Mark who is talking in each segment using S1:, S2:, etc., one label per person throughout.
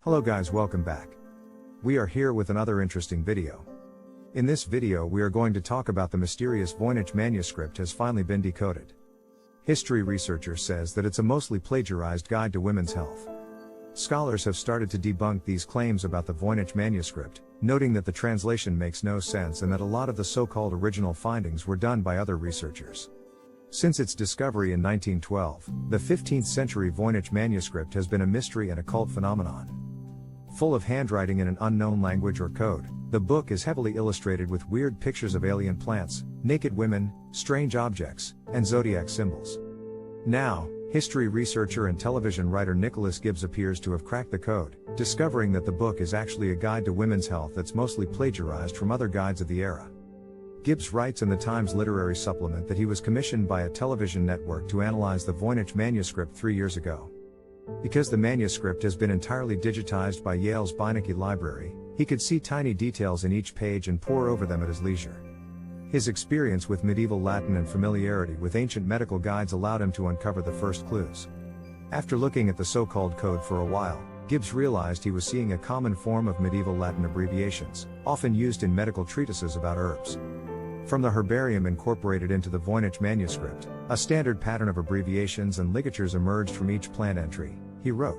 S1: Hello guys, welcome back. We are here with another interesting video. In this video we are going to talk about the mysterious Voynich manuscript has finally been decoded. History researcher says that it's a mostly plagiarized guide to women's health. Scholars have started to debunk these claims about the Voynich manuscript, noting that the translation makes no sense and that a lot of the so-called original findings were done by other researchers. Since its discovery in 1912, the 15th century Voynich manuscript has been a mystery and a cult phenomenon. Full of handwriting in an unknown language or code, the book is heavily illustrated with weird pictures of alien plants, naked women, strange objects, and zodiac symbols. Now, history researcher and television writer Nicholas Gibbs appears to have cracked the code, discovering that the book is actually a guide to women's health that's mostly plagiarized from other guides of the era. Gibbs writes in the Times literary supplement that he was commissioned by a television network to analyze the Voynich manuscript 3 years ago. Because the manuscript has been entirely digitized by Yale's Voynich library, he could see tiny details in each page and pore over them at his leisure. His experience with medieval Latin and familiarity with ancient medical guides allowed him to uncover the first clues. After looking at the so-called code for a while, Gibbs realized he was seeing a common form of medieval Latin abbreviations, often used in medical treatises about herbs. From the herbarium incorporated into the Voynich manuscript, a standard pattern of abbreviations and ligatures emerged from each plant entry, he wrote.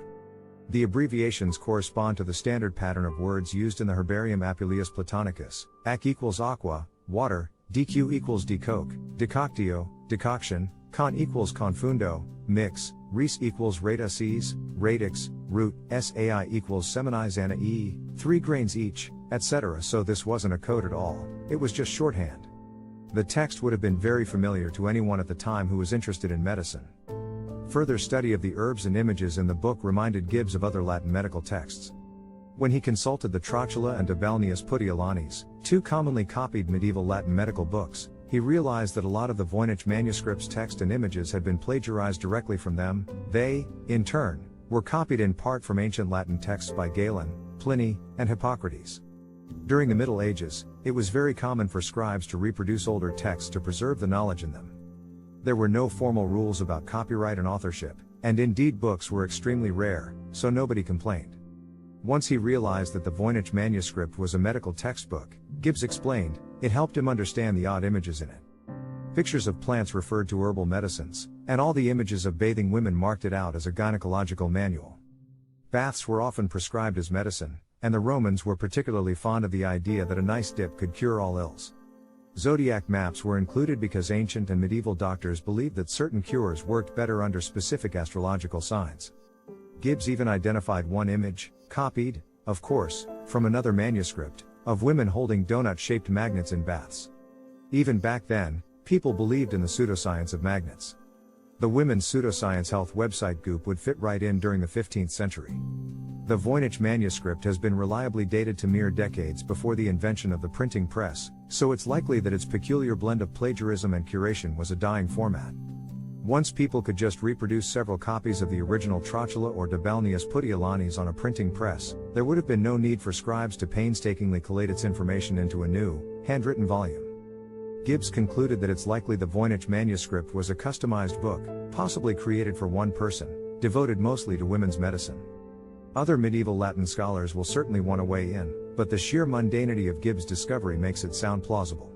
S1: The abbreviations correspond to the standard pattern of words used in the herbarium Apuleius Platonicus: ac equals aqua, water, dq equals decoque, decoctio, decoction, con equals confundo, mix, res equals rata cs, radix, root, sai equals seminizana e, 3 grains each, etc. So this wasn't a code at all, it was just shorthand. The text would have been very familiar to anyone at the time who was interested in medicine. Further study of the herbs and images in the book reminded Gibbs of other Latin medical texts. When he consulted the Trocula and de Bellinis Puttilianis, 2 commonly copied medieval Latin medical books, he realized that a lot of the Voynich manuscript's text and images had been plagiarized directly from them. They, in turn, were copied in part from ancient Latin texts by Galen, Pliny, and Hippocrates. During the Middle Ages, it was very common for scribes to reproduce older texts to preserve the knowledge in them. There were no formal rules about copyright and authorship, and indeed books were extremely rare, so nobody complained. Once he realized that the Voynich manuscript was a medical textbook, Gibbs explained, it helped him understand the odd images in it. Pictures of plants referred to herbal medicines, and all the images of bathing women marked it out as a gynecological manual. Baths were often prescribed as medicine, and the Romans were particularly fond of the idea that a nice dip could cure all ills. Zodiac maps were included because ancient and medieval doctors believed that certain cures worked better under specific astrological signs. Gibbs even identified one image, copied, of course, from another manuscript, of women holding donut-shaped magnets in baths. Even back then, people believed in the pseudoscience of magnets. The Women's Pseudoscience Health website Goop would fit right in during the 15th century. The Voynich manuscript has been reliably dated to mere decades before the invention of the printing press, so it's likely that its peculiar blend of plagiarism and curation was a dying format. Once people could just reproduce several copies of the original Trocula or de Bellinis Puttilianis on a printing press, there would have been no need for scribes to painstakingly collate its information into a new, handwritten volume. Gibbs concluded that it's likely the Voynich manuscript was a customized book, possibly created for one person, devoted mostly to women's medicine. Other medieval Latin scholars will certainly want to weigh in, but the sheer mundanity of Gibbs' discovery makes it sound plausible.